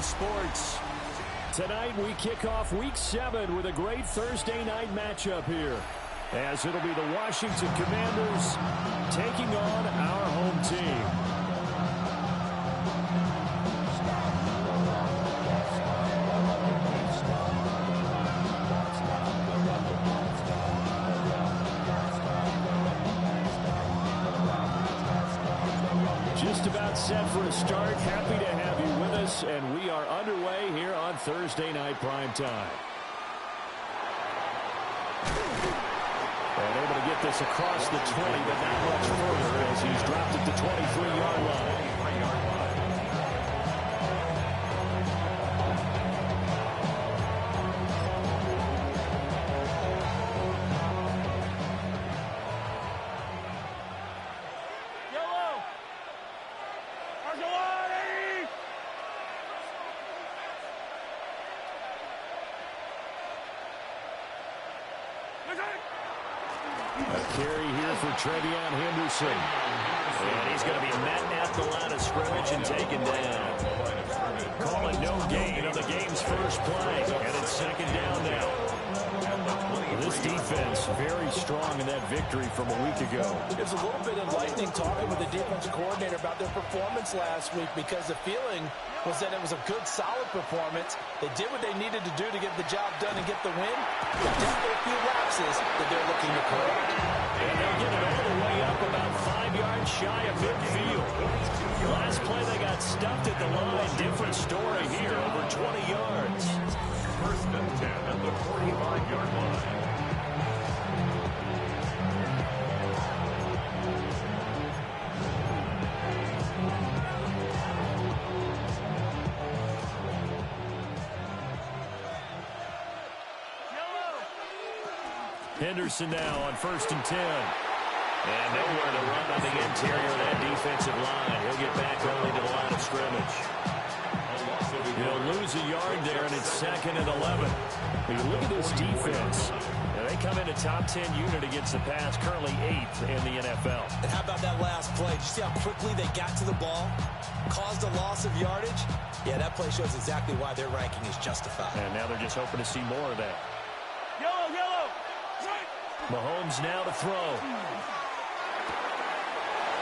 Sports. Tonight we kick off Week 7 with a great Thursday night matchup here, as it'll be the Washington Commanders taking on our home team. Just about set for a start. Happy to have you with us, and we are underway here on Thursday Night Primetime. And able to get this across the 20, but not much further as he's dropped at the 23-yard line. Carry here for Trevion Henderson. And he's going to be met at the line of scrimmage and taken down. Calling no gain on the game's first play. And it's second down now. This defense very strong in that victory from a week ago. It's a little bit enlightening talking with the defense coordinator about their performance last week, because the feeling was that it was a good, solid performance. They did what they needed to do to get the job done and get the win. But definitely a few lapses that they're looking to correct. And they'll get it all the way up about 5 yards shy of midfield. Last play they got stuffed at the line. Different story here, over 20 yards. First and 10 at the 45-yard line. Henderson now on 1st and 10. And nowhere to run on the interior of that defensive line. He'll get back only to the line of scrimmage. He'll lose a yard there, and it's 2nd and 11. When you look at this defense, they come in a top 10 unit against the pass, currently 8th in the NFL. And how about that last play? Did you see how quickly they got to the ball? Caused a loss of yardage? Yeah, that play shows exactly why their ranking is justified. And now they're just hoping to see more of that. Yellow! Mahomes now to throw.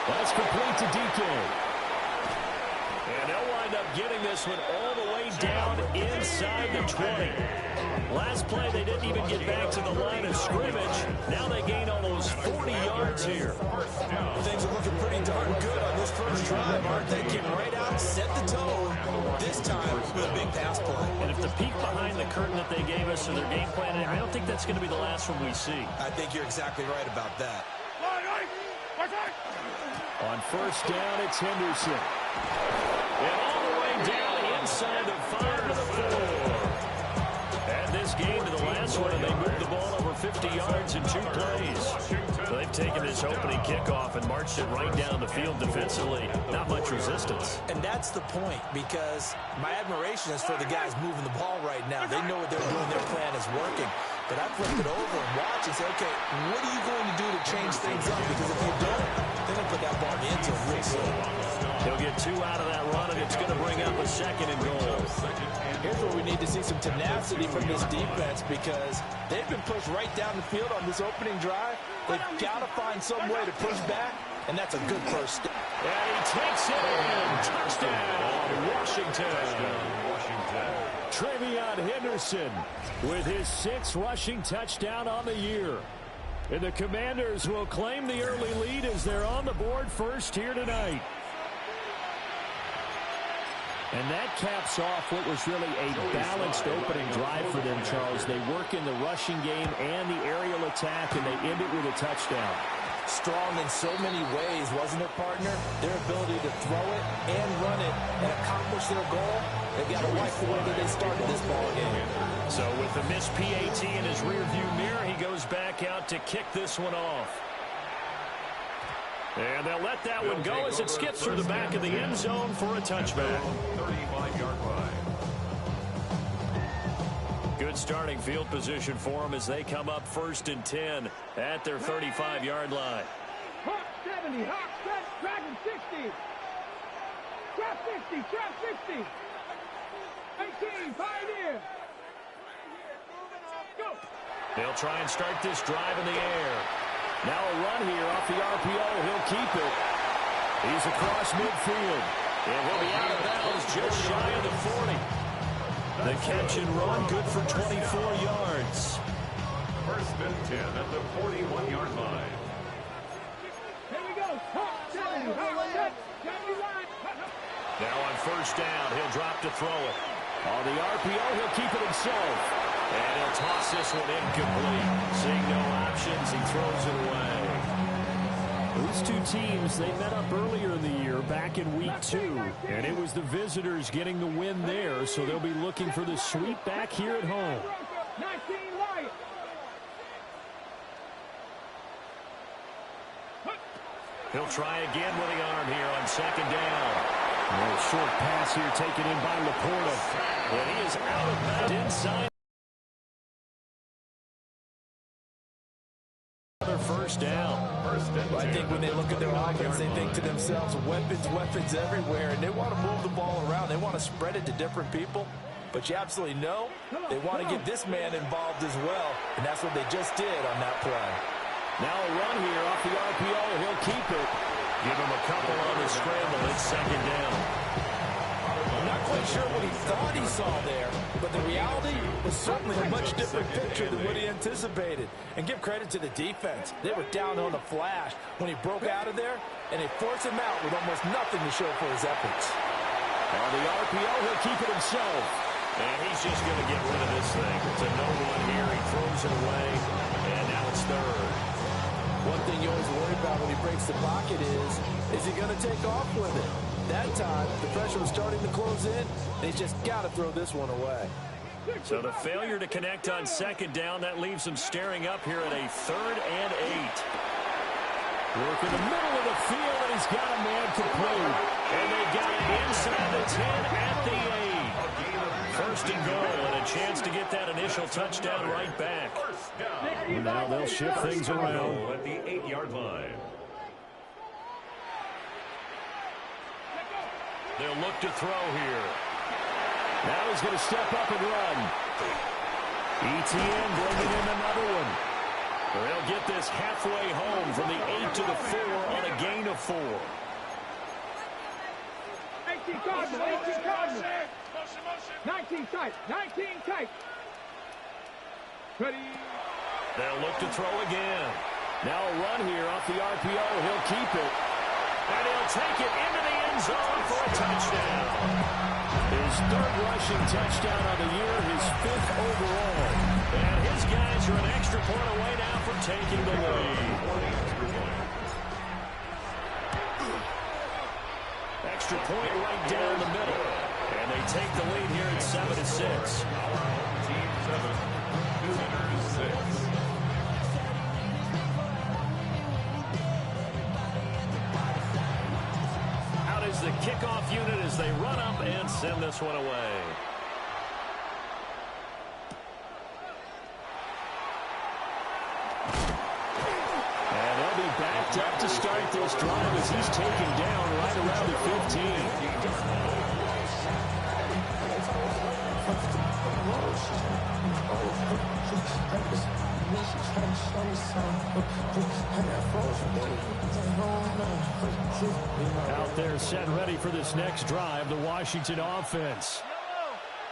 That's complete to DK. And they'll wind up getting this one all the way down inside the 20. Last play, they didn't even get back to the line of scrimmage. Now they gain almost 40 yards here. Things are looking pretty darn good on this first drive, aren't they? Get right out, set the tone, this time with a big pass play. And if the peek behind the curtain that they gave us in their game plan, I don't think that's going to be the last one we see. I think you're exactly right about that. On 1st down, it's Henderson. And all the way down inside the 5 to the 4. And this game to the last one, and they moved the ball over 50 yards in 2 plays. So they've taken this opening kickoff and marched it right down the field defensively. Not much resistance. And that's the point, because my admiration is for the guys moving the ball right now. They know what they're doing. Their plan is working. But I flip it over and watch and say, okay, what are you going to do to change things up? Because if you don't, then they'll put that ball in the end zone real soon. He'll get 2 out of that run, and it's going to bring up a 2nd and goal. Here's where we need to see some tenacity from this defense, because they've been pushed right down the field on this opening drive. They've got to find some way to push back, and that's a good first step. And he takes it in. Touchdown, Washington. Trevion Henderson with his 6th rushing touchdown on the year. And the Commanders will claim the early lead as they're on the board first here tonight. And that caps off what was really a balanced opening drive for them, Charles. They work in the rushing game and the aerial attack, and they end it with a touchdown. Strong in so many ways, wasn't it, partner? Their ability to throw it and run it and accomplish their goal, they've got to like the way that they started this ball game. So with the missed PAT in his rearview mirror, he goes back out to kick this one off. And they'll let that one go as it skips through the back of the end zone for a touchback. 35-yard line. Good starting field position for them as they come up 1st and 10 at their 35-yard line. Hawk 70, Hawk set, Dragon 60. Trap 60, trap 60. 19, Pioneer. Go. They'll try and start this drive in the air. Now a run here off the RPO. He'll keep it. He's across midfield. And he'll be out of bounds just shy of the 40. The catch and run, good for 24 yards. First and 10 at the 41-yard line. Here we go. Hot 70. Hot set. 71. Now on first down, he'll drop to throw it. On the RPO, he'll keep it himself. And he'll toss this one incomplete. Seeing no options, he throws it away. These two teams, they met up earlier in the year, back in week 2. And it was the visitors getting the win there, so they'll be looking for the sweep back here at home. 19 Wyatt. He'll try again with the arm here on second down. A little short pass here taken in by Laporta. And he is out of bounds inside. Another first down. I think when they look at their offense, they think to themselves, weapons everywhere, and they want to move the ball around. They want to spread it to different people. But you absolutely know they want to get this man involved as well, and that's what they just did on that play. Now a run here off the RPO. He'll keep it. Give him a couple on the scramble. It's second down. I'm not quite sure what he thought he saw there, but the reality was certainly a much different picture than what he anticipated. And give credit to the defense. They were down on the flash when he broke out of there, and they forced him out with almost nothing to show for his efforts. On the RPO, he'll keep it himself. And he's just going to get rid of this thing. It's a no-run here. He throws it away, and now it's third. One thing you always worry about when he breaks the pocket is he going to take off with it? That time, the pressure was starting to close in, and he's just got to throw this one away. So the failure to connect on second down, that leaves him staring up here at a 3rd and 8. Work in the middle of the field, and he's got a man complete. And they got it inside the 10 at the 8. First and goal, and a chance to get that initial touchdown right back. And now they'll shift things around at the 8-yard line. They'll look to throw here. Now he's going to step up and run. ETN bringing in another one. They'll get this halfway home from the 8 to the 4 on a gain of 4. 18 Cardinal. 18 Cardinal. 19 tight. 19 tight. Ready. They'll look to throw again. Now a run here off the RPO. He'll keep it. And he'll take it into the end zone for a touchdown. His 3rd rushing touchdown of the year, his 5th overall. And his guys are an extra point away now from taking the lead. Extra point right down the middle. And they take the lead here at 7-6. Team 7, visitors 6. Out is the kickoff unit as they run up and send this one away. And they'll be backed up to start this drive as he's taken down right around the 15. Out there set ready for this next drive, the Washington offense.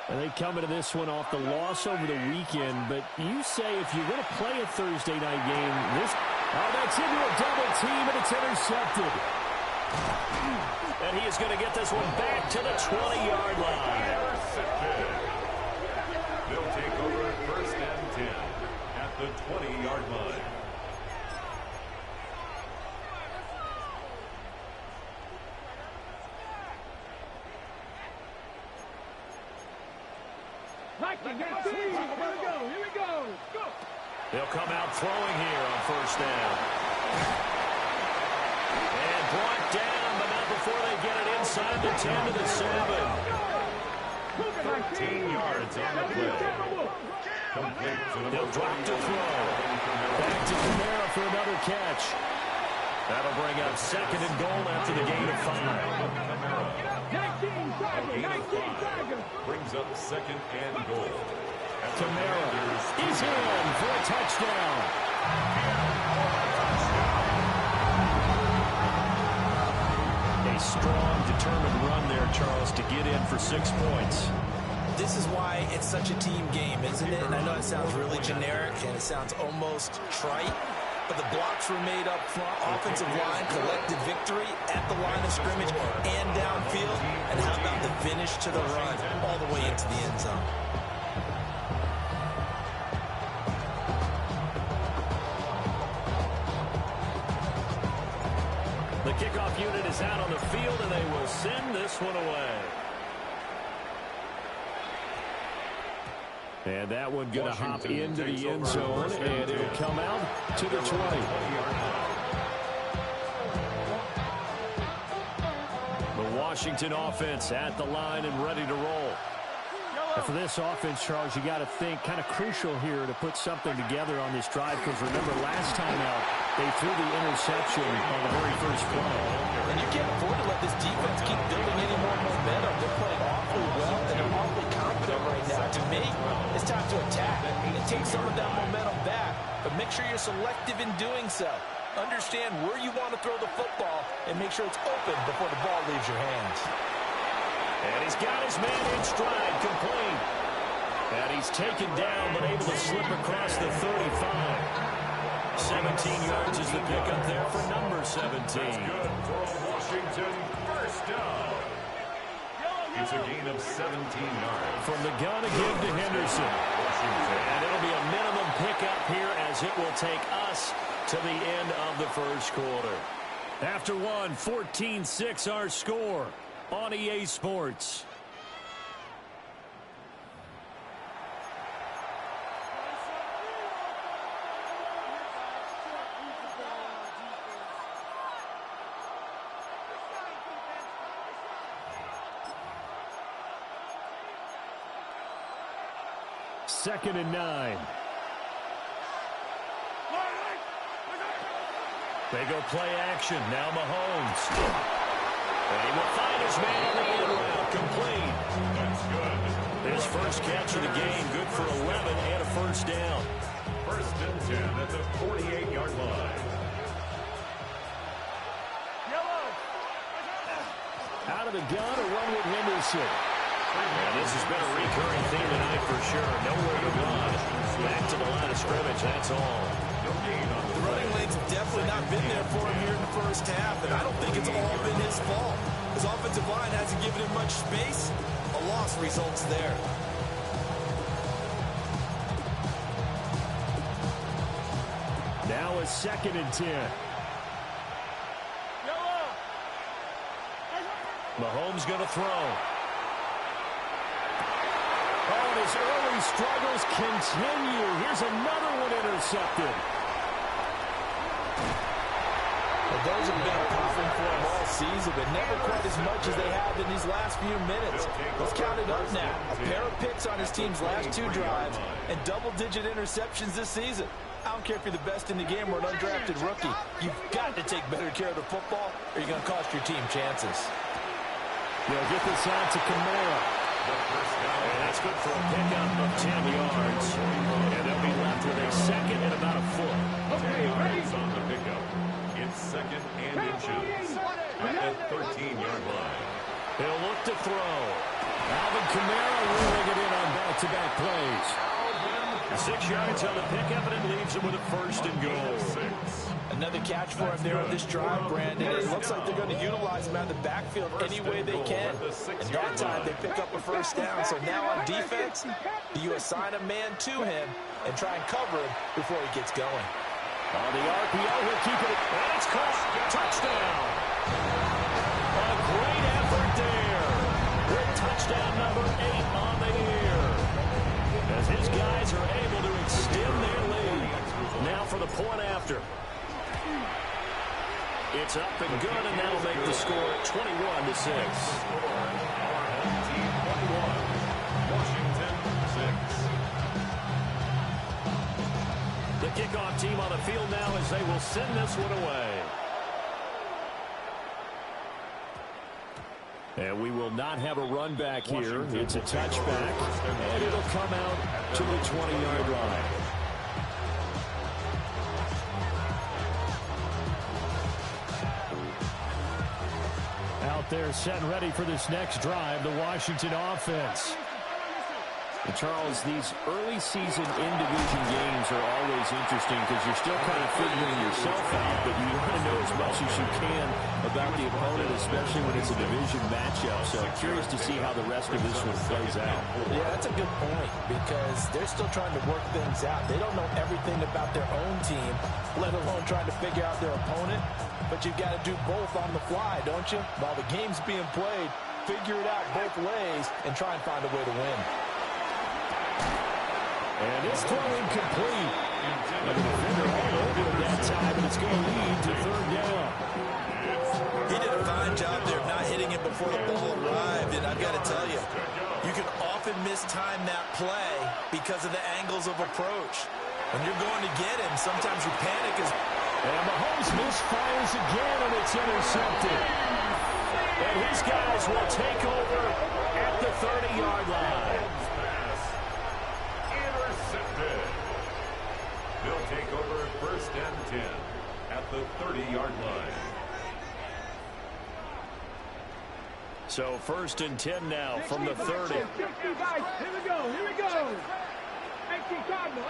And they come into this one off the loss over the weekend, but you say if you're going to play a Thursday night game, this... Oh, that's into a double team, and it's intercepted. And he is going to get this one back to the 20-yard line. They'll take over at 1st and 10 at the 20-yard line. Here we go. Go. They'll come out throwing here on first down. And brought down, but not before they get it inside the 10 to the 7. 13 yards on the play. Complete to the They'll drop to throw. Back to Kamara for another catch. That'll bring up 2nd and goal after the gain of 5. gain of 5. Brings up second and goal. Kamara is in for a touchdown. A strong, determined run there, Charles, to get in for 6 points. This is why it's such a team game, isn't it? And I know it sounds really generic and it sounds almost trite, but the blocks were made up front. Offensive line collected victory at the line of scrimmage and downfield. And how about the finish to the run all the way into the end zone? The kickoff unit is out on the field, and they will send this one away. And that one going to hop into the end zone, and it'll come out to the 20. The Washington offense at the line and ready to roll. And for this offense, Charles, you got to think kind of crucial here to put something together on this drive, because remember last time out they threw the interception on the very first play. And you can't afford to let this defense keep building any more momentum. They're playing awfully well, and they're awfully confident right now. To me, it's time to attack and take some of that momentum back. But make sure you're selective in doing so. Understand where you want to throw the football and make sure it's open before the ball leaves your hands. And he's got his man in stride, complete. And he's taken down, but able to slip across the 35. 17 yards is the pickup there for number 17. That's good for a Washington first down. It's a gain of 17 yards. From the gun again to Henderson. And it'll be a minimum pickup here as it will take us to the end of the first quarter. After one, 14-6 our score on EA Sports. Second and 9. They go play action. Now Mahomes. And he will find his man on the end route, complete. That's good. His first catch of the game, good for 11 and a first down. First and 10 at the 48-yard line. Out of the gun, a run with Henderson. And this has been a recurring theme tonight for sure. Nowhere to run. Back to the line of scrimmage, that's all. The running lanes have definitely not been there for him here in the first half, and I don't think it's all been his fault. His offensive line hasn't given him much space. A loss results there. Now a second and 10. Mahomes going to throw. Oh, his early struggles continue. Here's another one intercepted. Well, those have been a problem for him all season, but never quite as much as they have in these last few minutes. Let's count it up now. A pair of picks on his team's last 2 drives and double-digit interceptions this season. I don't care if you're the best in the game or an undrafted rookie. You've got to take better care of the football or you're going to cost your team chances. They'll get this out to Kamara. And that's good for a pickup of 10 yards. And they'll be left with a second and about a foot. 10 yards on the pickup. It's second and inches at the 13-yard line. He'll look to throw. Alvin Kamara rolling it in on back-to-back plays. 6 yards on the pickup, and it leaves him with a first and goal. Another catch for him there on this drive, Brandon. It looks like they're going to utilize him out of the backfield any way they can. And that time they pick up a first down. So now on defense, you assign a man to him and try and cover him before he gets going. On the RPO, he'll keep it. And it's caught. Touchdown. A great effort there. With touchdown number 8 on the year. As his guys are able to extend their lead. Now for the point after. It's up and good, and that'll make the score 21-6. Team 21, Washington 6. The kickoff team on the field now as they will send this one away. And we will not have a run back here. It's a touchback, and it'll come out to the 20-yard line. Out there set and ready for this next drive, the Washington offense. And Charles, these early season in-division games are always interesting because you're still kind of figuring yourself out, but you want to know as much as you can about the opponent, especially when it's a division matchup. So I'm curious to see how the rest of this one plays out. Yeah, that's a good point because they're still trying to work things out. They don't know everything about their own team, let alone trying to figure out their opponent. But you've got to do both on the fly, don't you? While the game's being played, figure it out both ways and try and find a way to win. And it's throw incomplete. And the defender all over it that time, and it's going to lead to third down. He did a fine job there of not hitting it before the ball arrived, and I've got to tell you, you can often mistime that play because of the angles of approach. When you're going to get him, sometimes you panic. And Mahomes misfires again, and it's intercepted. And his guys will take over at the 30-yard line. They'll take over first and 10 at the 30-yard line. So first and 10 now from the 30. 60, guys. Here we go. 18 Cardinal.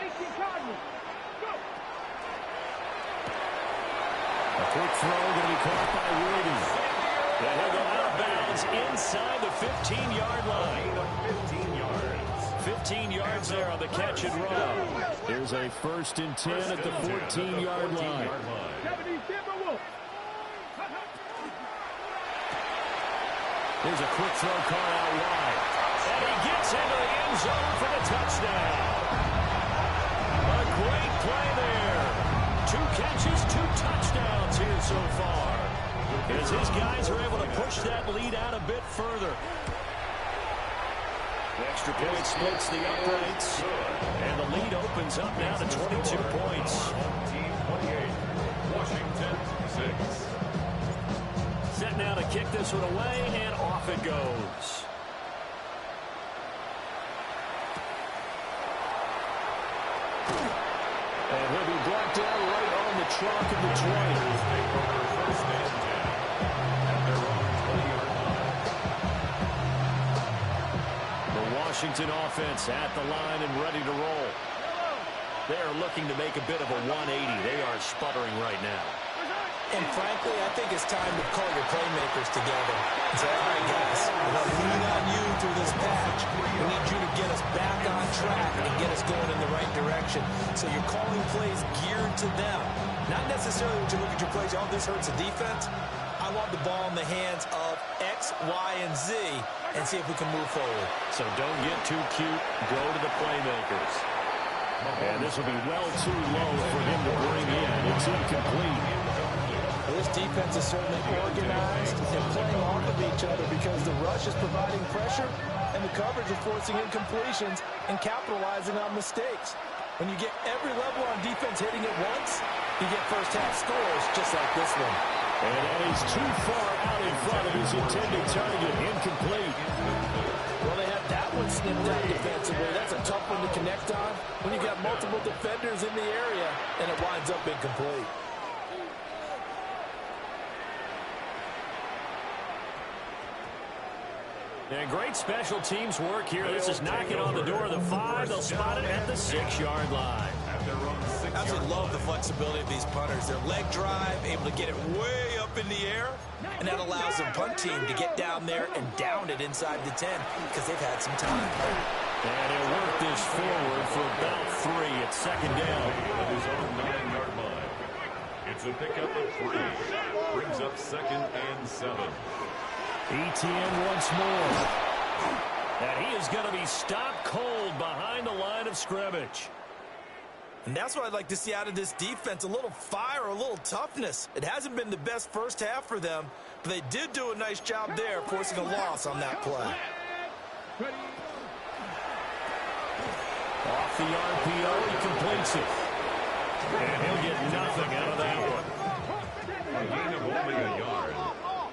Go. A quick throw going to be caught by Rudy. And he'll go out of bounds inside the 15-yard line. 15 yards. 15 yards there on the catch and run. Here's a first and 10 at the 14-yard line. 70 Timberwolves. Here's a quick throw caught out wide. And he gets into the end zone for the touchdown. A great play there. 2 catches, 2 touchdowns here so far. As his guys are able to push that lead out a bit further. The extra point splits the uprights, and the lead opens up now to 22 points. Team 28, Washington 6. Set now to kick this one away, and off it goes. And he'll be brought down right on the trunk of the 20. First and 10 at their own 20-yard line. The Washington offense at the line and ready to roll. They are looking to make a bit of a 180. They are sputtering right now. And frankly, I think it's time to call your playmakers together and say, all right, guys, we're going to lean on you through this patch. We need you to get us back on track and get us going in the right direction. So you're calling plays geared to them. Not necessarily when you look at your plays, oh, this hurts the defense. I want the ball in the hands of X, Y, and Z and see if we can move forward. So don't get too cute. Go to the playmakers. And this will be well too low for him to bring in. It's incomplete. This defense is certainly organized and playing off of each other because the rush is providing pressure and the coverage is forcing incompletions and capitalizing on mistakes. When you get every level on defense hitting it once, you get first-half scores just like this one. And that is too far out in front of his intended target. Incomplete. Well, they had that one snipped out defensively. That's a tough one to connect on when you got multiple defenders in the area and it winds up incomplete. And great special teams work here. This is knocking on the door of the 5. They'll spot it at the 6-yard line. At their own 6-yard I absolutely love the flexibility of these punters. Their leg drive, able to get it way up in the air, and that allows the punt team to get down there and down it inside the 10 because they've had some time. And he'll work this forward for about 3 at second down. at his own 9-yard line. It's a pickup of 3. Brings up second and 7. ETN once more. And he is going to be stopped cold behind the line of scrimmage. And that's what I'd like to see out of this defense, a little fire, a little toughness. It hasn't been the best first half for them, but they did do a nice job there, forcing a loss on that play. Off the RPO, he completes it. And he'll get nothing out of that one. A gain of only a yard.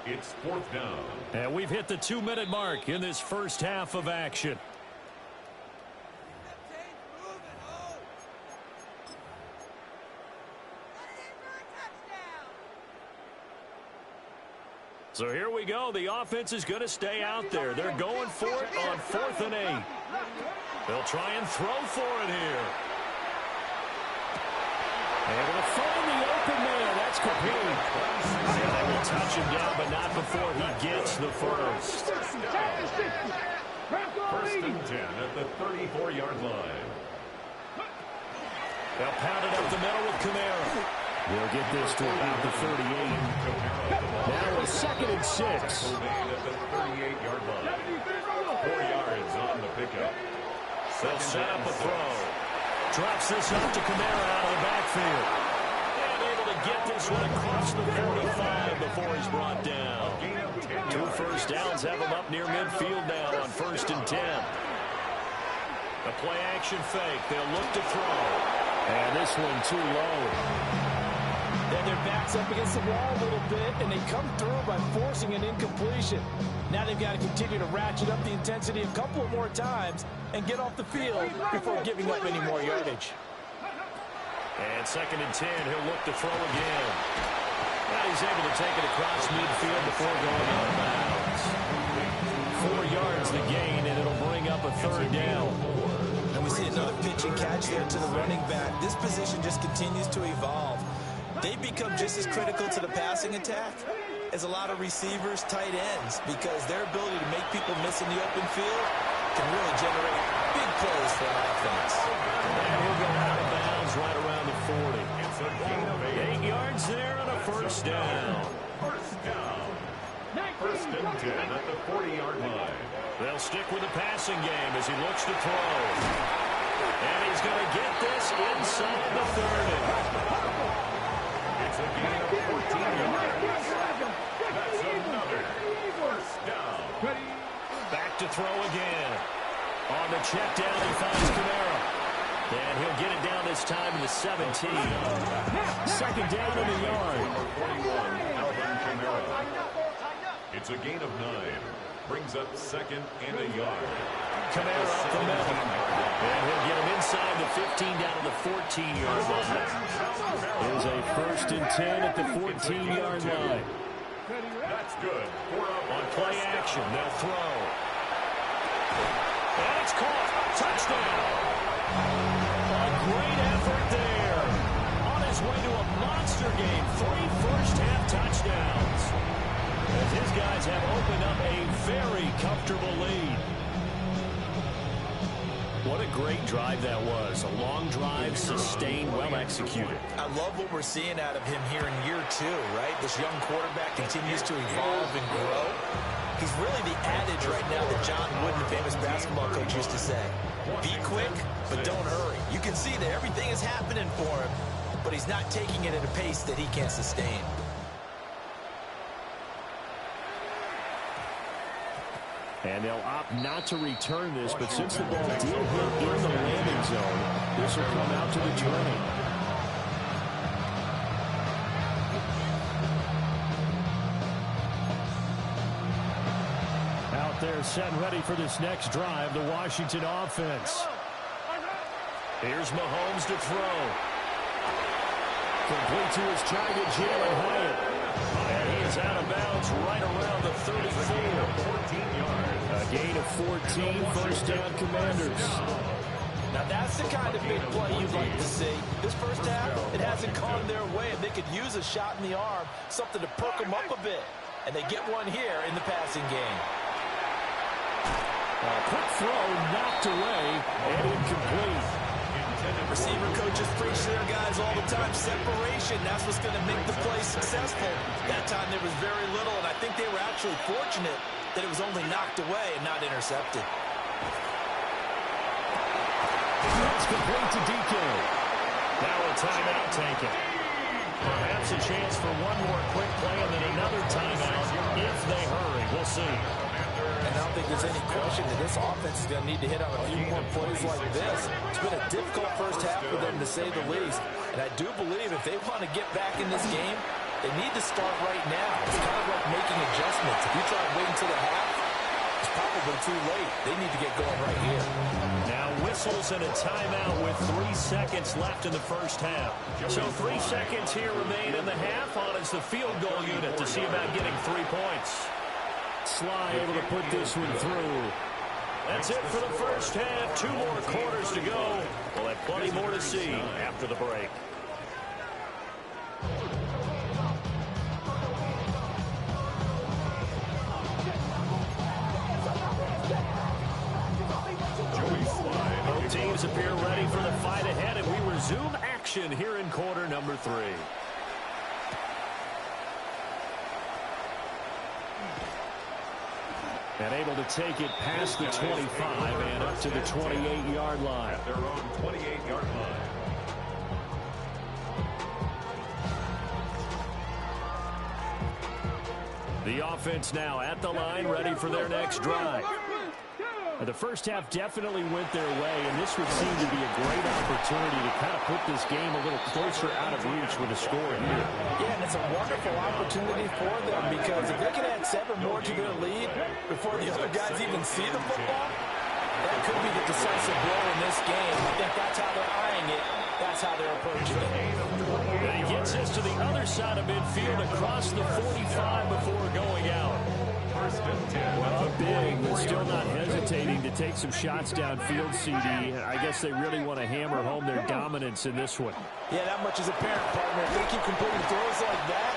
It's 4th down. And we've hit the 2-minute mark in this first half of action. So here we go. The offense is going to stay out there. They're going for it on 4th and 8. They'll try and throw for it here. Able to find the open man. That's complete. And they will touch him down, but not before he gets the first. 1st and 10 at the 34-yard line. They'll pound it up the middle with Kamara. They'll get this to about the 38. Now it's 2nd and 6. At the 38-yard line. 4 yards on the pickup. They'll set up a throw. Drops this up to Kamara out of the backfield. And able to get this one across the 45 before he's brought down. 2 first downs have him up near midfield now on 1st and 10. A play action fake. They'll look to throw. And this one too low. Then their backs up against the wall a little bit, and they come through by forcing an incompletion. Now they've got to continue to ratchet up the intensity a couple of more times and get off the field before giving up any more yardage. And 2nd and 10, he'll look to throw again. Now he's able to take it across midfield before going out of bounds. 4 yards the gain, and it'll bring up a 3rd down. And we see another pitch and catch there to the running back. This position just continues to evolve. They become just as critical to the passing attack as a lot of receivers, tight ends, because their ability to make people miss in the open field can really generate big plays for an offense. And he'll go out of bounds right around the 40. It's a gain of 8 yards there on a 1st down. 1st down. 1st and 10 at the 40-yard line. They'll stick with the passing game as he looks to throw. And he's going to get this inside the 30. It's a gain of 14 yards. That's another 1st down. Back to throw again. On the check down, he finds Kamara. And he'll get it down this time to the 17. 2nd down in the yard. Number 41, Alvin Kamara. It's a gain of 9. Brings up 2nd and a yard. Kamara up the middle. And he'll get him inside the 15 down to the 14-yard line. There's a 1st and 10 at the 14-yard line. That's good. On play action, they'll throw. And it's caught. Touchdown. A great effort there. On his way to a monster game. 3 first-half touchdowns. As his guys have opened up a very comfortable lead. What a great drive that was. A long drive, sustained, well executed. I love what we're seeing out of him here in year 2, right? This young quarterback continues to evolve and grow. He's really the adage right now that John Wooden, the famous basketball coach, used to say. Be quick, but don't hurry. You can see that everything is happening for him, but he's not taking it at a pace that he can't sustain. And they'll opt not to return this, but since the ball did hit in the landing zone, this will come out to the 20. Out there set and ready for this next drive, the Washington offense. Here's Mahomes to throw. Complete to his target, Jalen Hyatt. And he is out of bounds right around the 34. 14 yards. A gain of 14, 1st down Commanders. Now that's the kind of big play you'd like to see. This first half, it hasn't gone their way, and they could use a shot in the arm, something to perk them up a bit. And they get one here in the passing game. A quick throw knocked away and incomplete. Receiver coaches preach to their guys all the time. Separation, that's what's going to make the play successful. That time there was very little, and I think they were actually fortunate that it was only knocked away and not intercepted. That's complete to DK. Now a timeout taken. Perhaps a chance for one more quick play and then another timeout if they hurry. We'll see. And I don't think there's any question that this offense is going to need to hit on a few more plays like this. It's been a difficult first half for them, to say the least. And I do believe if they want to get back in this game, They need to start right now. It's kind of like making adjustments. If you try to wait until the half, it's probably too late. They need to get going right here. Now whistles and a timeout with 3 seconds left in the first half. So 3 seconds here remain in the half on as the field goal unit to see about getting 3 points. Sly able to put this one through. That's it for the first half. 2 more quarters to go. We'll have plenty more to see after the break. Both teams appear ready for the fight ahead, and we resume action here in quarter number 3. And able to take it past the 25 and up to the 28-yard line. At their own 28-yard line. The offense now at the line, ready for their next drive. The first half definitely went their way, and this would seem to be a great opportunity to kind of put this game a little closer out of reach with a score here. Yeah, and it's a wonderful opportunity for them because if they can add 7 more to their lead before the other guys even see the football, that could be the decisive blow in this game. I think that's how they're eyeing it. That's how they're approaching it. And he gets us to the other side of midfield across the 45 before going out. Well, big, but still not hesitating to take some shots downfield, CD. I guess they really want to hammer home their dominance in this one. Yeah, that much is apparent, partner. If they keep completing throws like that,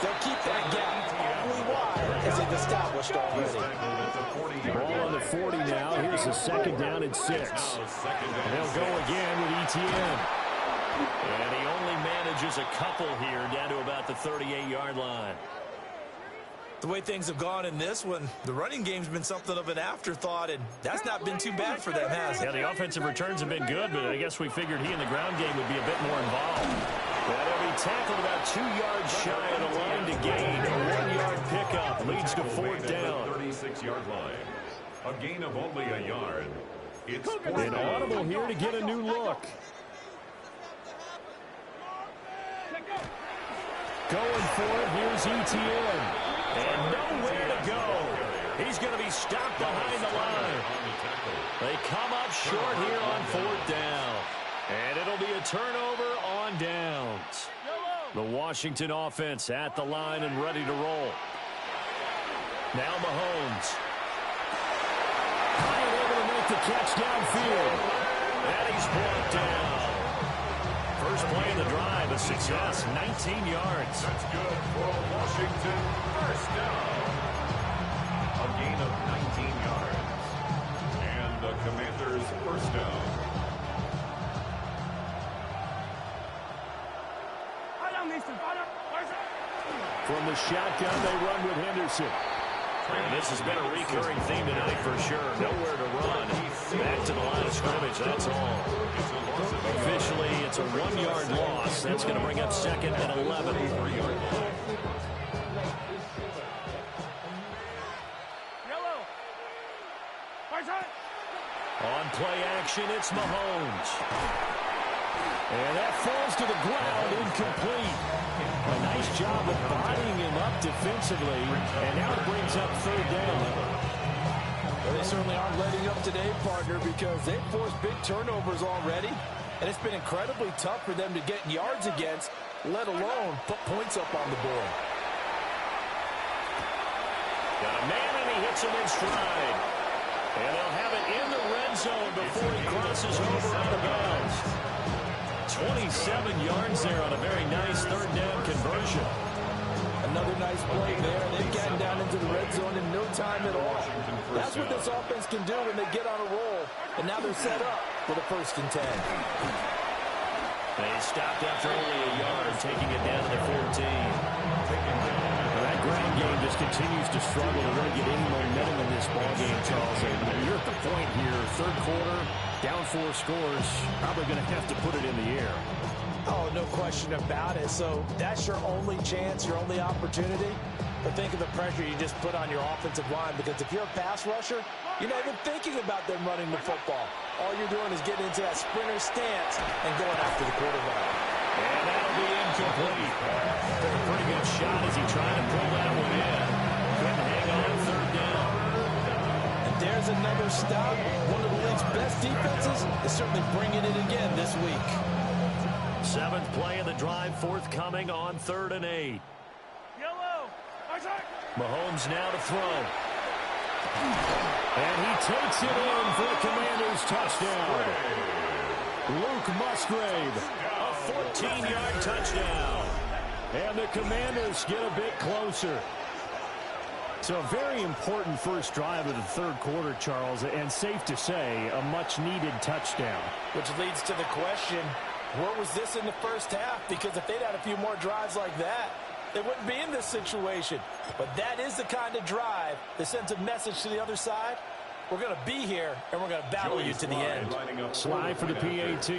they'll keep that gap awfully wide as they've established already. Ball on the 40 now. Here's a second down and 6. And they'll go again with Etienne. And he only manages a couple here down to about the 38-yard line. The way things have gone in this one, the running game's been something of an afterthought, and that's not been too bad for them, has it? Yeah, the offensive returns have been good, but I guess we figured he in the ground game would be a bit more involved. But he'll be tackled about 2 yards shy of the line to gain. A 1-yard pickup leads to 4th down. 36-yard line. A gain of only a yard. It's An audible here to get a new look. Going for it, here's Etienne. And nowhere to go. He's going to be stopped behind the line. They come up short here on 4th down. And it'll be a turnover on downs. The Washington offense at the line and ready to roll. Now Mahomes. Bryant able to make the catch downfield. And he's brought down. First play of the drive, a success, 19 yards. That's good for Washington. First down. A gain of 19 yards. And the Commanders' first down. From the shotgun, they run with Henderson. And this has been a recurring theme tonight for sure. Nowhere to run. Back to the line of scrimmage, that's all. Officially, it's a 1-yard loss. That's going to bring up 2nd and 11. On play action, it's Mahomes. And that falls to the ground, incomplete. A nice job of bodying him up defensively, and now it brings up 3rd down. Well, they certainly aren't letting up today, partner, because they've forced big turnovers already, and it's been incredibly tough for them to get yards against, let alone put points up on the board. Got a man, and he hits him in stride. And they'll have it in the red zone before he crosses over out of bounds. 27 yards there on a very nice 3rd down conversion. Another nice play there. They've gotten down into the red zone in no time at all. That's what this offense can do when they get on a roll. And now they're set up for the 1st and 10. They stopped after only a yard, taking it down to the 14. That ground game just continues to struggle to really get any momentum in this ball game, Charles. And you're at the point here, 3rd quarter, down 4 scores, probably going to have to put it in the air. Oh, no question about it. So that's your only chance, your only opportunity. But think of the pressure you just put on your offensive line, because if you're a pass rusher, you're not even thinking about them running the football. All you're doing is getting into that sprinter stance and going after the quarterback. And that'll be incomplete. Took a pretty good shot as he tried to pull that one in. Couldn't hang on third down. And there's another stop. One of the league's best defenses is certainly bringing it again this week. 7th play of the drive forthcoming on 3rd and 8. Mahomes now to throw. And he takes it in for the Commanders' touchdown. Luke Musgrave, a 14-yard touchdown. And the Commanders get a bit closer. So a very important first drive of the third quarter, Charles, and safe to say, a much-needed touchdown. Which leads to the question, where was this in the first half? Because if they'd had a few more drives like that, they wouldn't be in this situation. But that is the kind of drive that sends a message to the other side. We're going to be here, and we're going to battle you to the end. Slide for the PAT.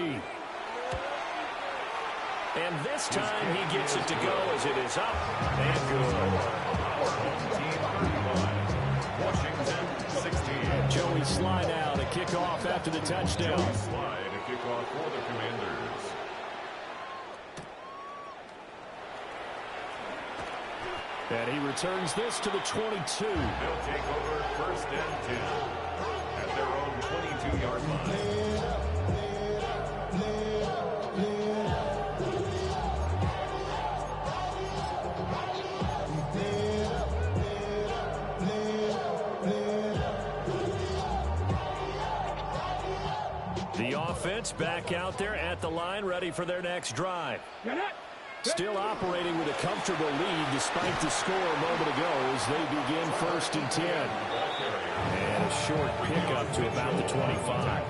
And this time he gets it to go as it is up and good. Washington 16. Joey Slye now to kick off after the touchdown. Slide to kick off for the Commanders. And he returns this to the 22. They'll take over 1st and 10 at their own 22-yard line. The offense back out there at the line, ready for their next drive. Still operating with a comfortable lead despite the score a moment ago as they begin 1st and 10. And a short pickup to about the 25.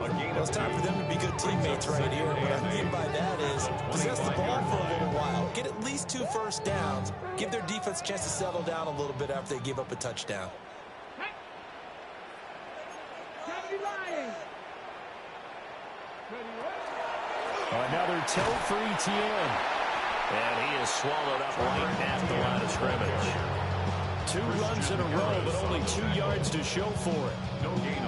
Well, it's time for them to be good teammates right here. What I mean by that is possess the ball for a little while, get at least 2 first downs, give their defense a chance to settle down a little bit after they give up a touchdown. Another tote for Etienne. And he is swallowed up right at the line of scrimmage. 2 runs in a row, but only 2 yards to show for it.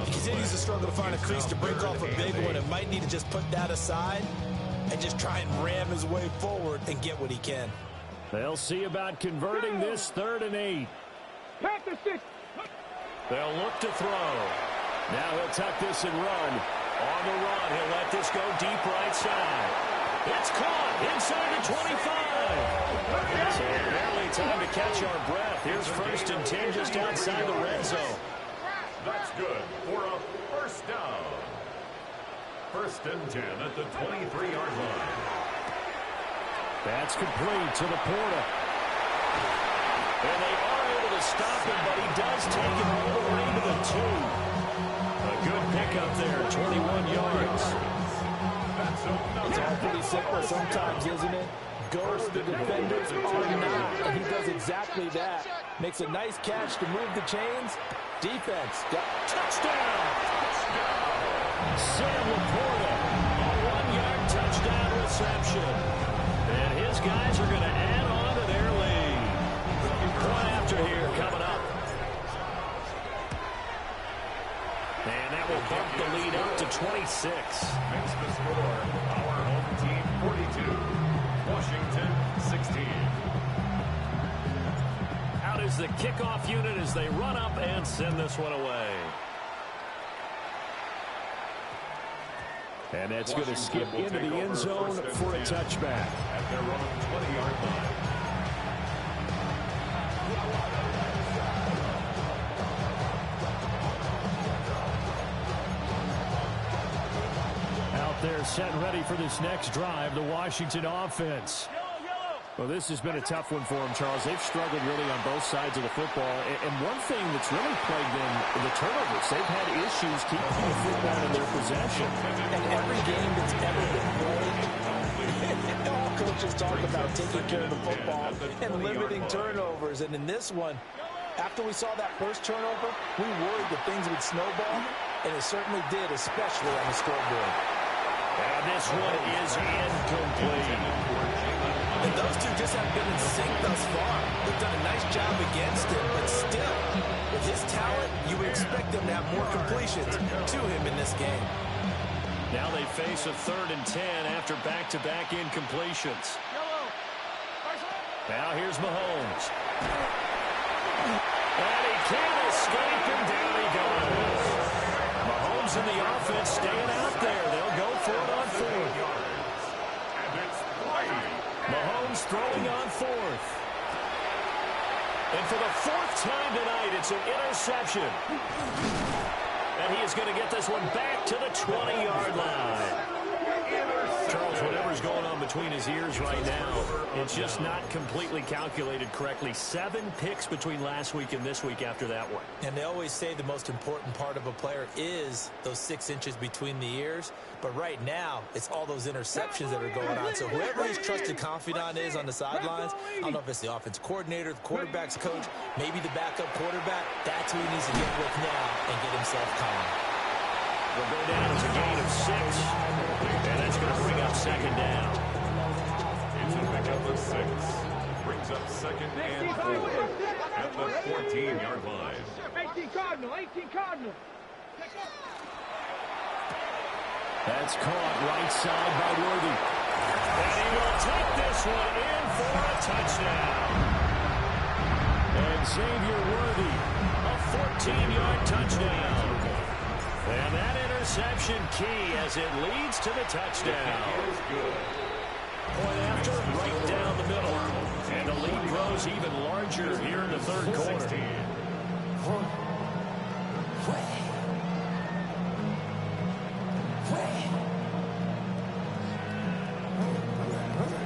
He continues to struggle to find a crease to break off a big one and might need to just put that aside and just try and ram his way forward and get what he can. They'll see about converting this 3rd and 8. They'll look to throw. Now he'll tuck this and run. On the run, he'll let this go deep right side. It's caught inside the 25. So barely time to catch our breath. Here's 1st and 10 just outside the red zone. That's good for a first down. 1st and 10 at the 23-yard line. That's complete to Laporta. And they are able to stop him, but he does take it all the way to the 2. A good pickup there, 21 yards. It's all pretty simple sometimes, isn't it? Go where the defenders are not, and he does exactly that. Makes a nice catch to move the chains. Defense got touchdown. Sam Laporta, a 1-yard touchdown reception. And his guys are going to add on to their lead. One after here coming up. And that will bump the lead up to 26. Makes the score our home team 42. Washington 16. Out is the kickoff unit as they run up and send this one away. And that's going to skip into the end zone for a touchback. At their own 20-yard line. They're set and ready for this next drive, the Washington offense. Well, this has been a tough one for them, Charles. They've struggled really on both sides of the football. And one thing that's really plagued them, the turnovers. They've had issues keeping the football in their possession. And every game that's ever been played, all coaches talk about taking care of the football and limiting turnovers. And in this one, after we saw that first turnover, we worried that things would snowball, and it certainly did, especially on the scoreboard. And this one is incomplete. And those two just haven't been in sync thus far. They've done a nice job against him, but still, with his talent, you would expect them to have more completions to him in this game. Now they face a 3rd and 10 after back-to-back incompletions. Now here's Mahomes. And he can't escape, and down he goes. Mahomes and the offense staying out there. They'll go for it on 4th. Mahomes throwing on 4th. And for the 4th time tonight, it's an interception. And he is going to get this one back to the 20-yard line. Charles, whatever's going on between his ears right now, it's just not completely calculated correctly. 7 picks between last week and this week after that one. And they always say the most important part of a player is those 6 inches between the ears. But right now, it's all those interceptions that are going on. So whoever his trusted confidant is on the sidelines, I don't know if it's the offense coordinator, the quarterback's coach, maybe the backup quarterback, that's who he needs to get with now and get himself calm. We'll go down as a gain of 6, and that's going to bring up 2nd down. It's a pickup of 6. Brings up 2nd and 4 at the 14-yard line. 18 Cardinal, 18 Cardinal. That's caught right side by Worthy. And he will take this one in for a touchdown. And Xavier Worthy, a 14-yard touchdown. And that interception key as it leads to the touchdown. Point after, right down the middle. And the lead grows even larger here in the 3rd quarter.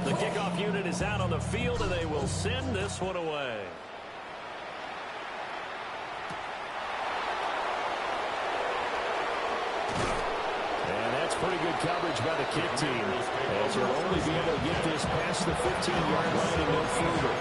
The kickoff unit is out on the field, and they will send this one away. Pretty good coverage by the kick team, as you'll only be able to get this past the 15-yard line and no further.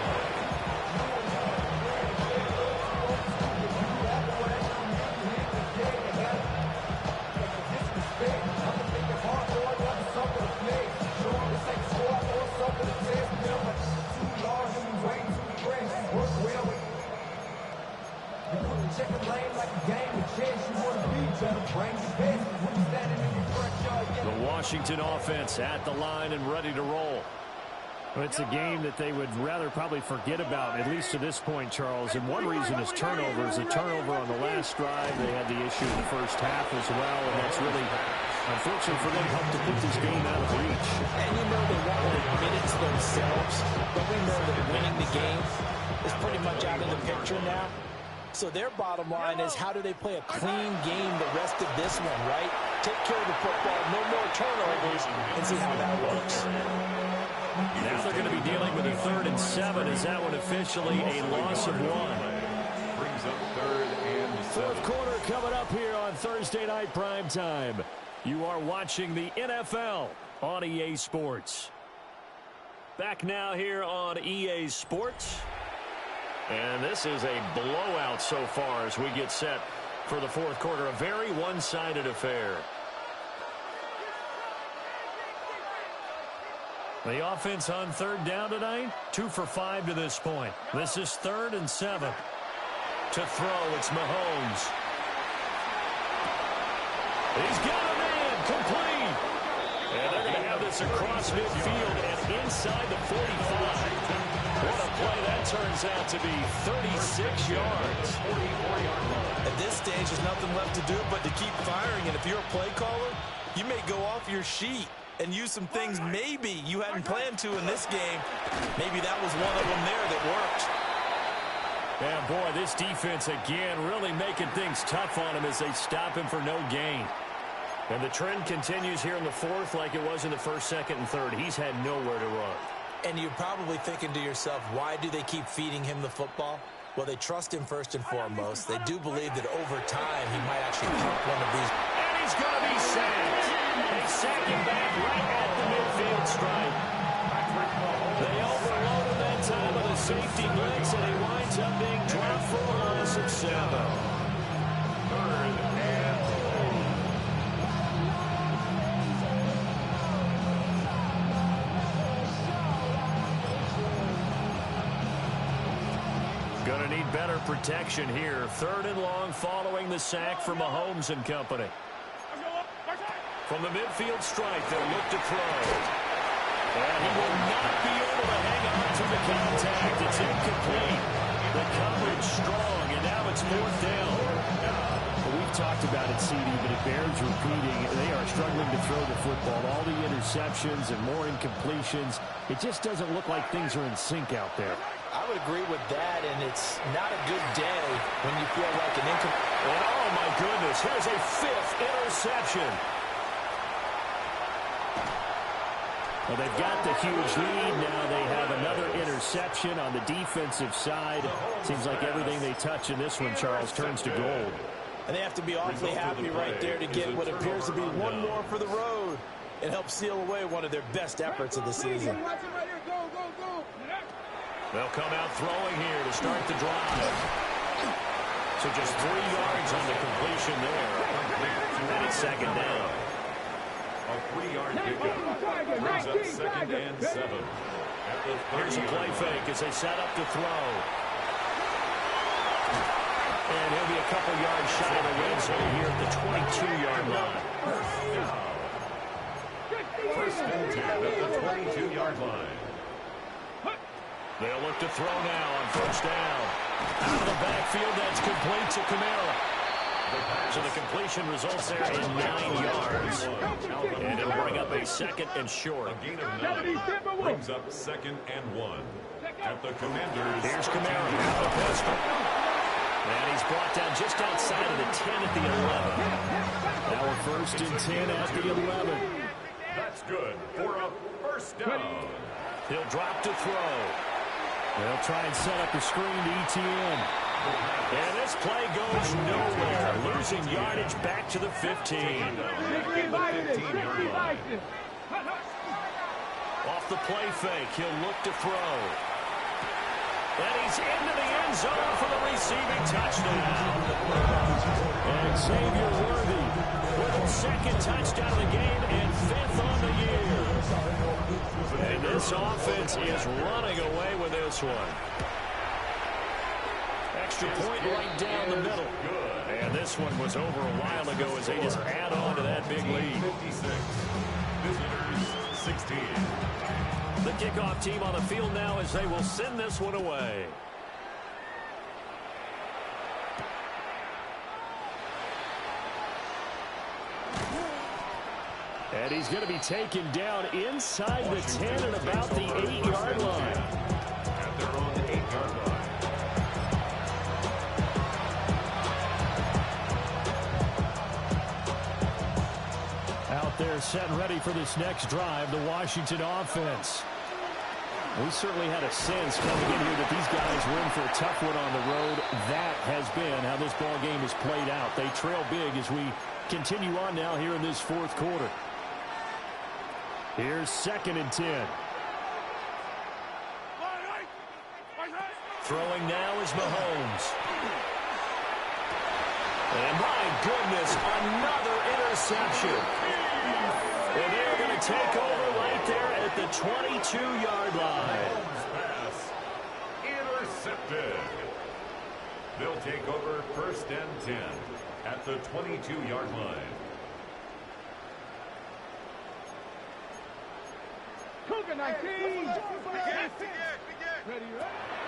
The Washington offense at the line and ready to roll. Well, it's a game that they would rather probably forget about, at least to this point, Charles. And one reason is turnovers. A turnover on the last drive. They had the issue in the first half as well, and that's really, unfortunately for them, helped to put this game out of reach. And you know they want to admit it to themselves, but we know that winning the game is pretty much out of the picture now. So their bottom line is, how do they play a clean game the rest of this one, right? Take care of the football, no more turnovers, and see how that works. Now they're going to be dealing with a 3rd and 7. Is that one officially a loss of 1? Brings up 3rd and 7. 4th quarter coming up here on Thursday Night Prime Time. You are watching the NFL on EA Sports. Back now here on EA Sports. And this is a blowout so far as we get set for the 4th quarter. A very one-sided affair. The offense on 3rd down tonight, 2 for 5 to this point. This is 3rd and 7. To throw, it's Mahomes. He's got a man, complete. And they're going to have this across midfield and inside the 45. What a play that turns out to be, 36 yards. At this stage, there's nothing left to do but to keep firing. And if you're a play caller, you may go off your sheet and use some things maybe you hadn't planned to in this game. Maybe that was one of them there that worked. Yeah, boy, this defense again really making things tough on him as they stop him for no gain. And the trend continues here in the 4th like it was in the 1st, 2nd, and 3rd. He's had nowhere to run. And you're probably thinking to yourself, why do they keep feeding him the football? Well, they trust him first and foremost. They do believe that over time he might actually pump one of these. And he's going to be sacked. They sack him back right at the midfield stripe. They overloaded that time with a safety blitz, and he winds up being dropped for a loss of 7. 3rd and 4. Going to need better protection here. 3rd and long following the sack from Mahomes and company. From the midfield stripe, they'll look to throw. And he will not be able to hang on to the contact. It's incomplete. The coverage strong, and now it's fourth down. Well, we've talked about it, CD, but it bears repeating. They are struggling to throw the football. All the interceptions and more incompletions. It just doesn't look like things are in sync out there. I would agree with that, and it's not a good day when you feel like an incomplete. And oh, my goodness, here's a fifth interception. Well, they've got the huge lead. Now they have another interception on the defensive side. Seems like everything they touch in this one, Charles, turns to gold. And they have to be awfully happy right there to get what appears to be one more for the road and help seal away one of their best efforts of the season. They'll come out throwing here to start the drive. So just 3 yards on the completion there. And it's second down. A 3-yard pickup brings up second and 7. Here's a play fake as they set up to throw. And he'll be a couple yards shy of the red zone here at the 22-yard line. First and 10 at the 22-yard line. They'll look to throw now on first down. Out of the backfield, that's complete to Kamara. So the completion results there in 9 yards. And it'll bring up a second and short. A gain of 9 brings up second and 1. At the Commanders. Here's Kamara out of pistol. And he's brought down just outside of the 10 at the 11. Now a first and 10 at the 11. That's good for a first down. He'll drop to throw. They'll try and set up the screen to ETN. And this play goes nowhere. Losing yardage back to the 15. Off the play fake, he'll look to throw. And he's into the end zone for the receiving touchdown. And Xavier Worthy with his second touchdown of the game and 5th on the year. And this offense is running away with this one. Extra point right down the middle. And this one was over a while ago as they just add on to that big lead. 56. Visitors 16. The kickoff team on the field now as they will send this one away. And he's going to be taken down inside the 10 at about the 8-yard line. At their own 8-yard line. Out there set and ready for this next drive, the Washington offense. We certainly had a sense coming in here that these guys were in for a tough one on the road. That has been how this ball game has played out. They trail big as we continue on now here in this fourth quarter. Here's second and 10. Throwing now is Mahomes. And my goodness, another interception. And they're going to take over right there at the 22-yard line. Pass intercepted. They'll take over first and 10 at the 22-yard line. Cougar 19.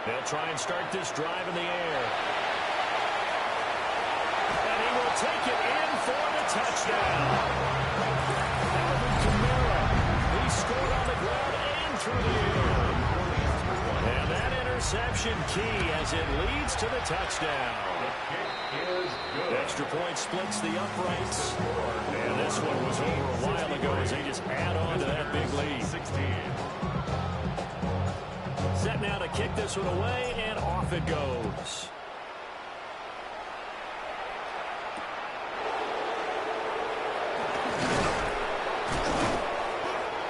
They'll try and start this drive in the air. And he will take it in for the touchdown. Alvin Kamara, he scored on the ground and through the air. And that interception key as it leads to the touchdown. Extra point splits the uprights. And this one was over a while ago as they just add on to that big lead. 16. Set now to kick this one away, and off it goes.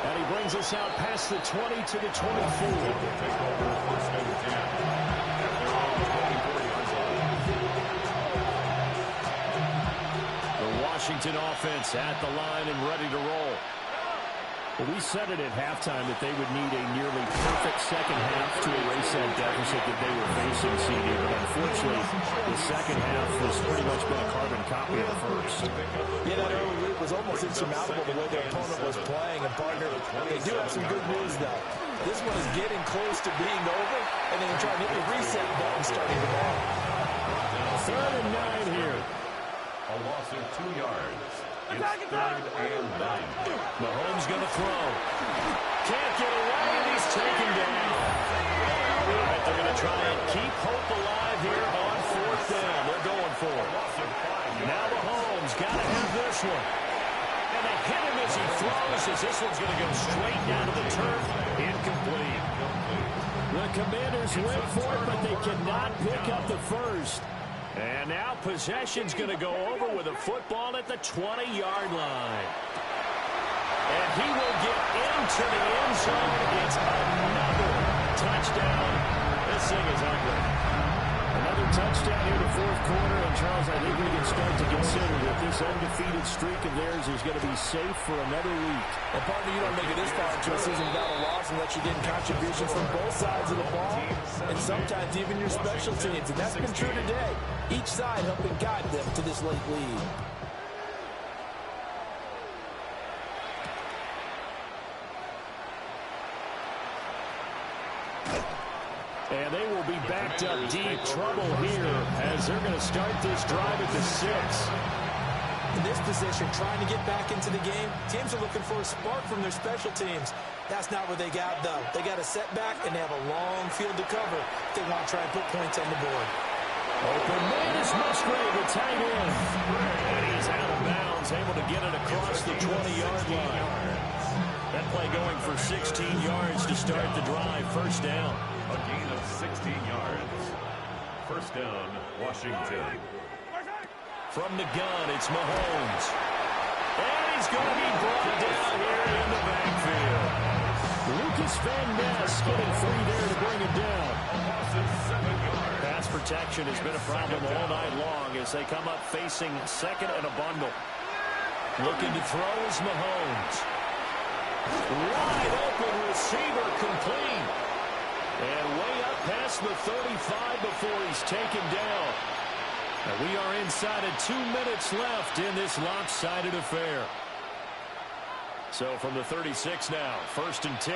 And he brings us out past the 20 to the 24. Washington offense at the line and ready to roll. Well, we said it at halftime that they would need a nearly perfect second half to erase that deficit that they were facing, CD. But unfortunately, the second half has pretty much been a carbon copy of the first. Yeah, that early lead it was almost insurmountable the way their opponent was playing. And, partner, they do have some good news, though. This one is getting close to being over, and they can try to hit the reset button starting tomorrow. 3rd and 9 here. A loss of 2 yards. It's 3rd and 9. Mahomes going to throw. Can't get away, and he's taken down. All right, they're going to try and keep hope alive here on 4th down. They're going for it. Now Mahomes got to have this one. And they hit him as he throws, as this one's going to go straight down to the turf. Incomplete. The Commanders went for it, but they cannot pick up the first. And now possession's going to go over with a football at the 20-yard line. And he will get into the end zone. It's another touchdown. This thing is ugly. Another touchdown here in the 4th quarter. And, Charles, I think we can start to consider that this undefeated streak of theirs is going to be safe for another week. And, partner, you don't make it this far into a season without a loss unless you're getting contributions from both sides of the ball and sometimes even your special teams. And that's been true today. Each side helping guide them to this late lead. And they will be backed up deep. Trouble here as they're going to start this drive at the 6. In this position, trying to get back into the game, teams are looking for a spark from their special teams. That's not what they got, though. They got a setback, and they have a long field to cover if they want to try and put points on the board. Open man is Musgrave, the tight end. And he's out of bounds, able to get it across the 20-yard line. That play going for 16 yards to start the drive. 1st down. A gain of 16 yards. 1st down, Washington. From the gun, it's Mahomes. And he's going to be brought down here in the backfield. Lucas Van Ness getting free there to bring him down. Pass protection has been a problem all night long as they come up facing 2nd and a bundle. Looking to throw is Mahomes. Wide open receiver complete. And way up past the 35 before he's taken down. And we are inside of 2 minutes left in this lopsided affair. So from the 36 now, 1st and 10.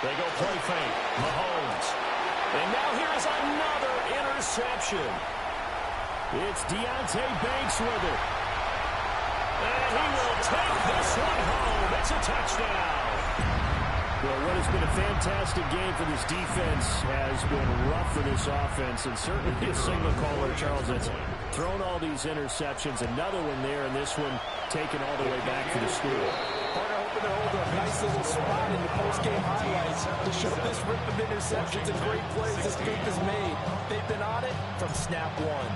They go play fake. Mahomes. And now here's another interception. It's Deonte Banks with it. And he will take this one home. It's a touchdown. Well, what has been a fantastic game for this defense has been rough for this offense, and certainly his signal caller, Charles, that's thrown all these interceptions. Another one there, and this one taken all the way back for the score. Partner hoping to hold a nice little spot in the post-game highlights to show this rip of interceptions and great plays this group has made. They've been on it from snap one.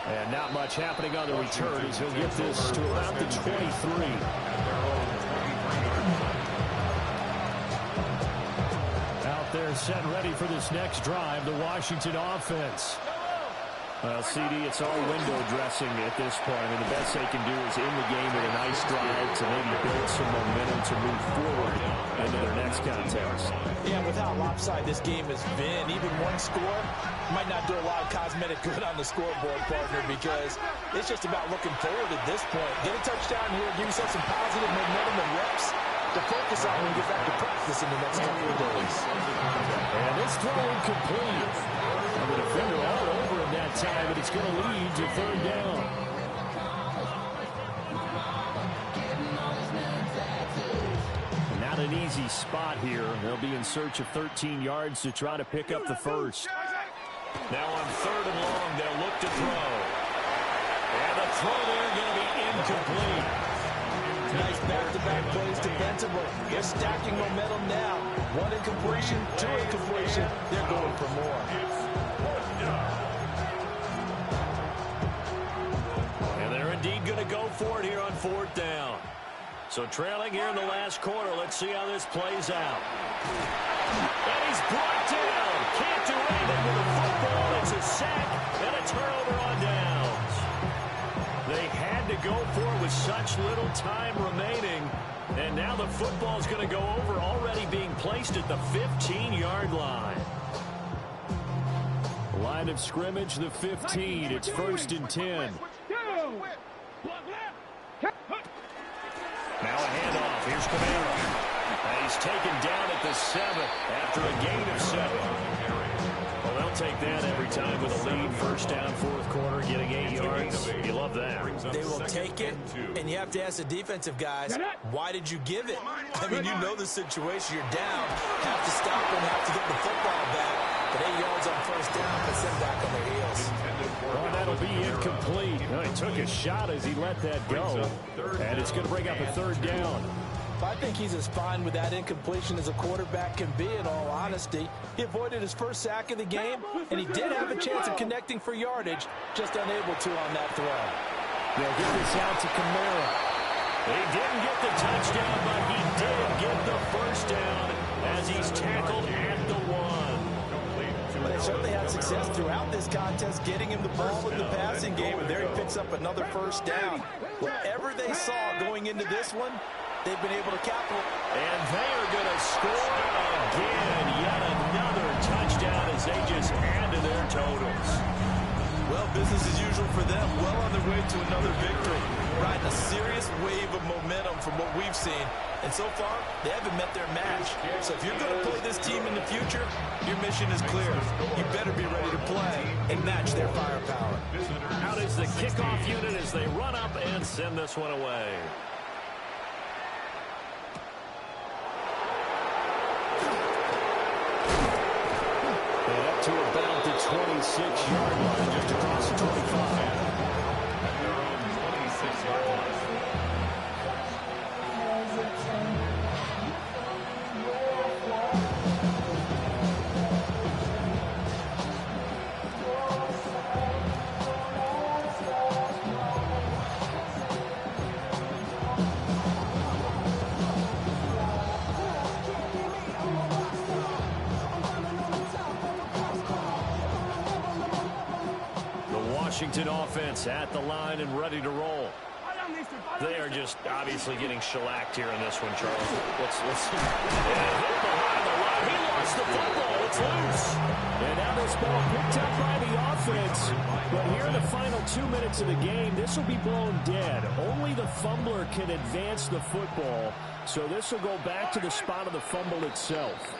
And not much happening on the return as he'll get this to about the 23. Out there set ready for this next drive, the Washington offense. Well, CD, it's all window dressing at this point, and the best they can do is in the game with a nice drive to maybe build some momentum to move forward into their next contest. Yeah, with how lopsided this game has been, even one score might not do a lot of cosmetic good on the scoreboard, partner, because it's just about looking forward at this point. Get a touchdown here, give yourself some positive momentum and reps to focus on when you get back to practice in the next couple of days. And this throw incomplete. And the defender all over him that time, but it's going to lead to 3rd down. Not an easy spot here. They'll be in search of 13 yards to try to pick up the first. Now on 3rd and long, they'll look to throw. And the throw there going to be incomplete. Nice back-to-back plays defensively. They're stacking momentum now. 1 incompletion, 2 incompletion. They're going for more. And they're indeed going to go for it here on 4th down. So trailing here in the last quarter. Let's see how this plays out. And he's brought down. Can't do anything with the football. It's a sack and a turnover on downs. They had had to go for it with such little time remaining. And now the football's going to go over, already being placed at the 15-yard line. Line of scrimmage, the 15. It's 1st and 10. Now a handoff. Here's Kamara. He's taken down at the 7 after a gain of 7. Well, they'll take that every time with a lead. 1st down, 4th quarter, getting 8 yards. You love that. They will take it, and you have to ask the defensive guys, why did you give it? I mean, you know the situation. You're down. Have to stop them, have to get the football back. But 8 yards on 1st down puts them back on their heels. Well, that'll be incomplete. He took a shot as he let that go. And it's going to bring up a 3rd down. I think he's as fine with that incompletion as a quarterback can be, in all honesty. He avoided his first sack of the game, and he did have a chance of connecting for yardage, just unable to on that throw. They'll get this out to Kamara. He didn't get the touchdown, but he did get the 1st down as he's tackled at the 1. But they certainly had success throughout this contest, getting him the ball in the passing game, and there he picks up another 1st down. Whatever they saw going into this one, they've been able to capitalize. And they are going to score again. Yet another touchdown as they just add to their totals. Well, business as usual for them. Well on their way to another victory. Riding a serious wave of momentum from what we've seen. And so far, they haven't met their match. So if you're going to play this team in the future, your mission is clear. You better be ready to play and match their firepower. Out is the kickoff unit as they run up and send this one away. And up to about the 26-yard line, just across the 25. At their own 26-yard line. Washington offense at the line and ready to roll. They are just obviously getting shellacked here in this one, Charles. Let's see. Hit behind the line. He lost the football. It's loose. And now this ball picked up by the offense. But here in the final 2 minutes of the game, this will be blown dead. Only the fumbler can advance the football. So this will go back to the spot of the fumble itself.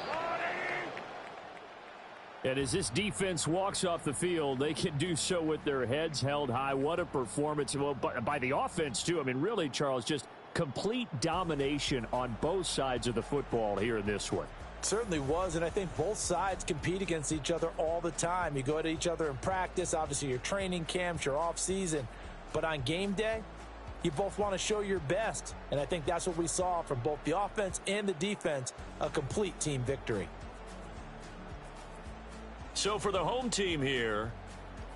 And as this defense walks off the field, they can do so with their heads held high. What a performance. Well, by the offense, too. I mean, really, Charles, just complete domination on both sides of the football here in this one. Certainly was, and I think both sides compete against each other all the time. You go at each other in practice, obviously your training camps, your off-season. But on game day, you both want to show your best. And I think that's what we saw from both the offense and the defense, a complete team victory. So for the home team here,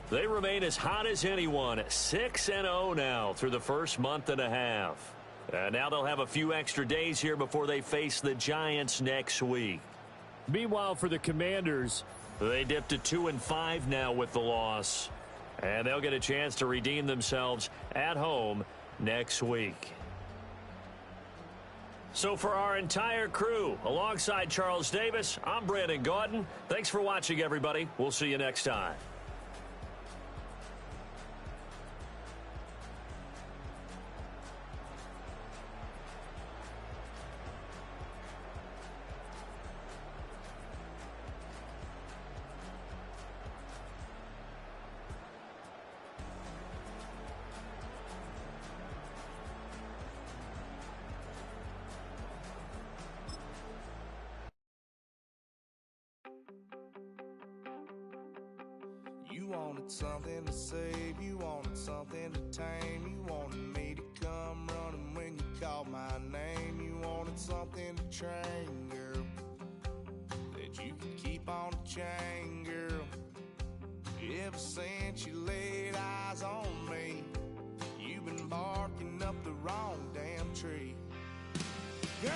they remain as hot as anyone, 6-0 now through the first month and a half. Now they'll have a few extra days here before they face the Giants next week. Meanwhile, for the Commanders, they dipped to 2-5 now with the loss. And they'll get a chance to redeem themselves at home next week. So for our entire crew, alongside Charles Davis, I'm Brandon Gaudin. Thanks for watching, everybody. We'll see you next time. You wanted something to save, you wanted something to tame, you wanted me to come running when you called my name, you wanted something to train, girl, that you could keep on the chain, girl. Ever since you laid eyes on me, you've been barking up the wrong damn tree. Girl,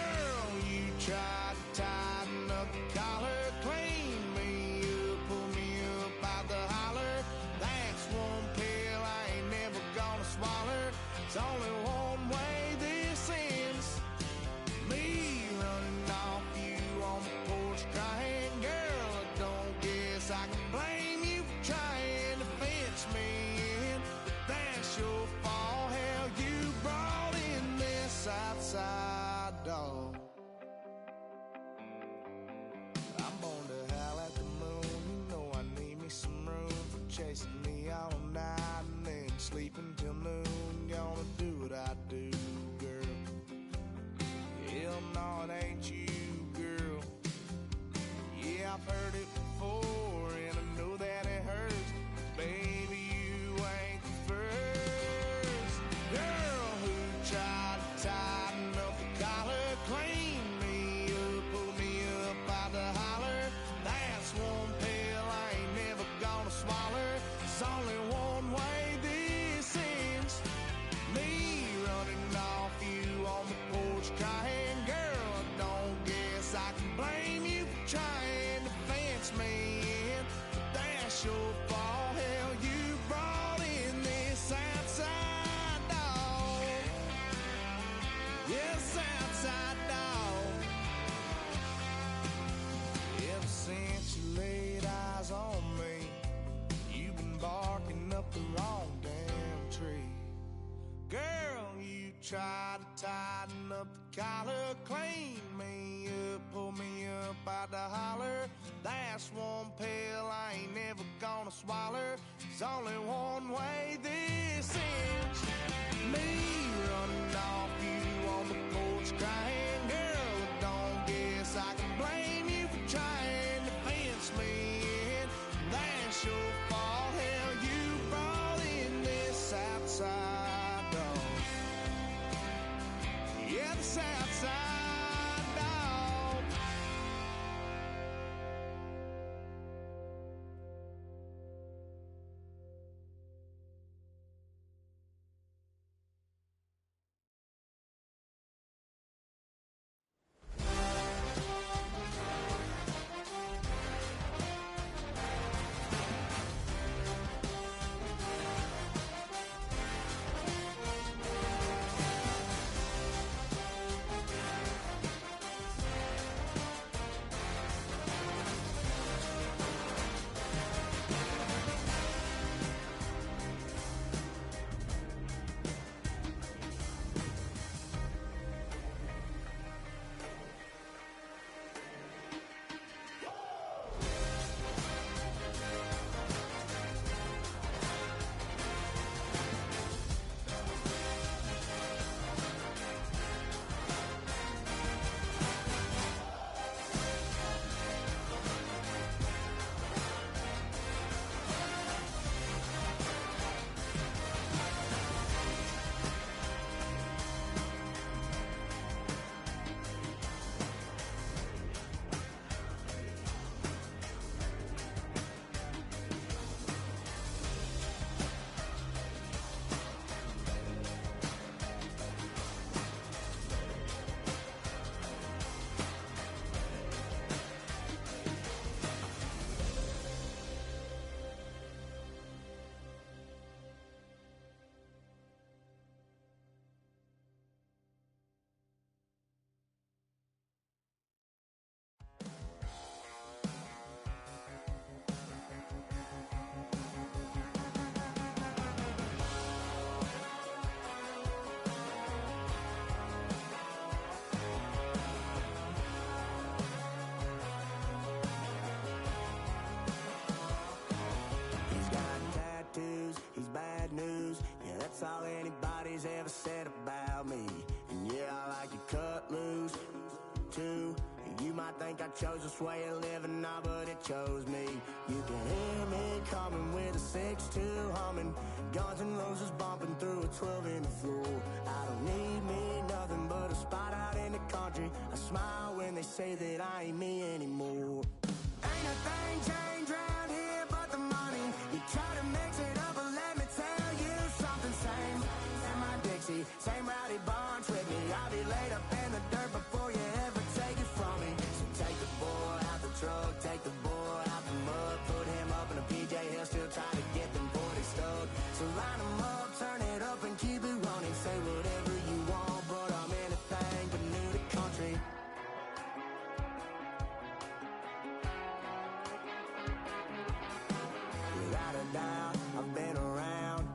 you tried to tighten up the collar, clean me up, pull me up out the holler. That's one pill I ain't never gonna swallow. chasing me all night and then sleeping till noon. Gonna do what I do, girl. Hell no, it ain't you, girl. Yeah, I've heard it before, and I know that it hurts. Baby, you ain't the first girl who tried to tighten up the collar, clean me up, pull me up out the holler. That's one pill I ain't never gonna swallow. It's only one way this ends. Me running off you on the porch crying. Girl, I don't guess I can blame you for trying to fence me in, but that's your fault. Hell, you brought in this outside dog. Yes, outside dog. Ever since you laid eyes on me, you've been barking up the wrong damn tree. Girl, you try to tighten up the collar, clean me up, pull me up out the holler. That's one pill I ain't never gonna swallow. There's only one way this ends. Me running off you on the porch crying. Girl, I don't guess I can blame you for trying to fence me in. That's your fault. Hell, you brought in this outside dog. Yeah, this outside dog. That's all anybody's ever said about me. And yeah, I like to cut loose, too. You might think I chose this way of living, nah, but it chose me. You can hear me coming with a 6-2 humming, Guns N' Roses bumping through a 12 in the floor. I don't need me nothing but a spot out in the country. I smile when they say that I ain't me anymore. Ain't a thing changed round here but the money. You try to mix it up, but let me tell you something. Same in my Dixie, same rowdy bunch with me. I'll be laid up in the dirt before you ever take it from me. So take the boy out the truck, take the boy out the mud, put him up in a PJ, he'll still try to get them 40 stuck. So line him up, turn it up and keep it running. Say whatever you want, but I'm anything but new to country. Without a doubt, I've been around.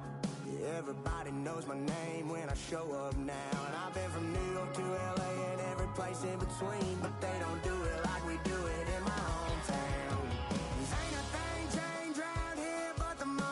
Yeah, everybody knows my name when I show up now. And I've been from New York to LA and every place in between, but they don't do it like we do it in my hometown. Ain't a thing changed round here but the money.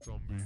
Zombie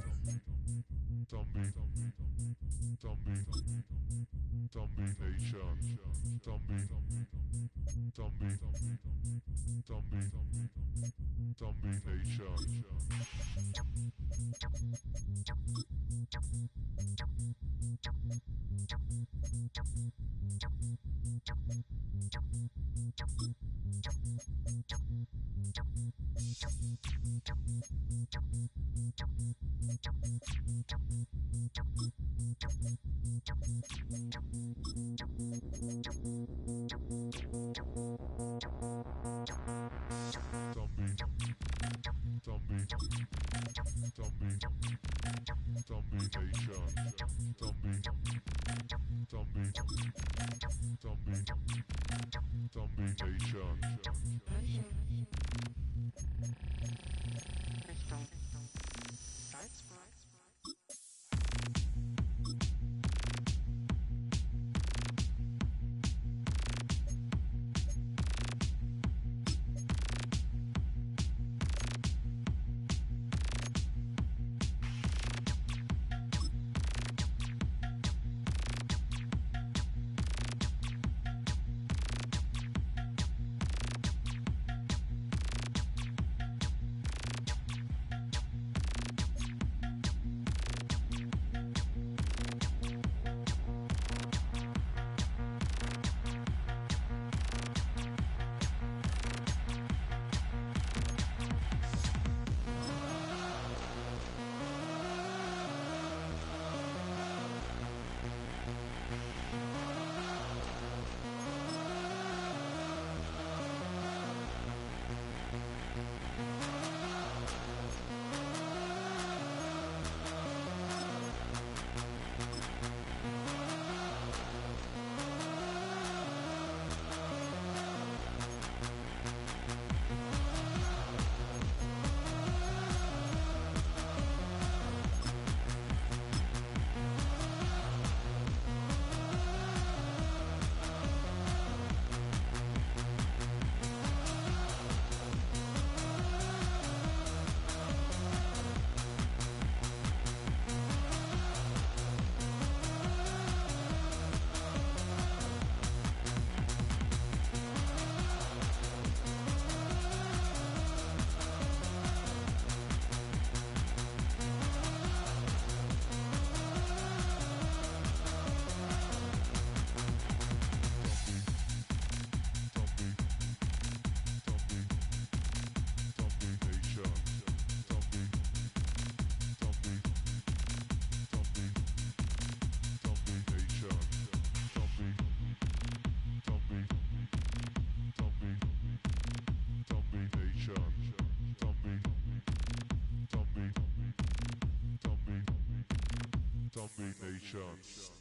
Nation.